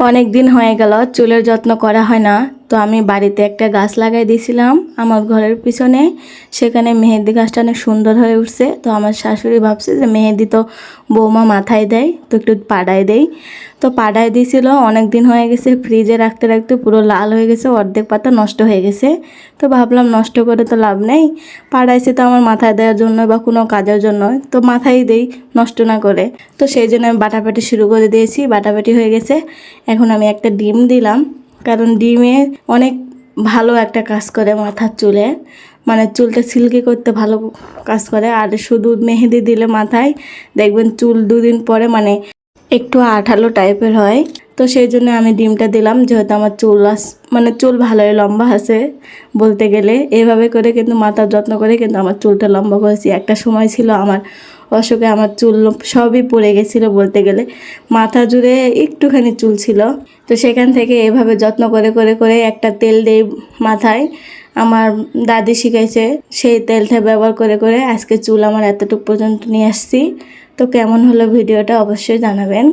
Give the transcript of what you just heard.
অনেক দিন হয়ে গেল চুলের যত্ন করা হয় না। তো আমি বাড়িতে একটা গাছ লাগাই দিয়েছিলাম আমার ঘরের পিছনে। সেখানে মেহেদি গাছটা অনেক সুন্দর হয়ে উঠছে। তো আমার শাশুড়ি ভাবছে যে মেহেদি তো বৌমা মাথায় দেয়, তো একটু পাড়ায় দেই। তো পাড়ায় দিয়েছিল, অনেক দিন হয়ে গেছে, ফ্রিজে রাখতে রাখতে পুরো লাল হয়ে গেছে, অর্ধেক পাতা নষ্ট হয়ে গেছে। তো ভাবলাম নষ্ট করে তো লাভ নেই, পাড়াইছে তো আমার মাথায় দেওয়ার জন্য বা কোনো কাজের জন্য, তো মাথায় দেই নষ্ট না করে। তো সেই জন্য আমি বাটাবাটি শুরু করে দিয়েছি, বাটাবাটি হয়ে গেছে। এখন আমি একটা ডিম দিলাম, কারণ ডিমে অনেক ভালো একটা কাজ করে মাথার চুলে, মানে চুলটা সিল্কি করতে ভালো কাজ করে। আর শুধু মেহেদি দিলে মাথায় দেখবেন চুল দুদিন পরে মানে একটু আঠালো টাইপের হয়। তো সেই জন্য আমি ডিমটা দিলাম, যেহেতু আমার মানে চুল ভালোই লম্বা আছে বলতে গেলে। এভাবে করে কিন্তু মাথার যত্ন করে কিন্তু আমার চুলটা লম্বা করেছি। একটা সময় ছিল আমার অসুখে আমার চুল সবই পড়ে গেছিলো বলতে গেলে, মাথা জুড়ে একটুখানি চুল ছিল। তো সেখান থেকে এভাবে যত্ন করে করে করে একটা তেল দেই মাথায়, আমার দাদি শিখাইছে, সেই তেলটা ব্যবহার করে করে আজকে চুল আমার এতটুকু পর্যন্ত নিয়ে আসছি। তো কেমন হলো ভিডিওটা অবশ্যই জানাবেন।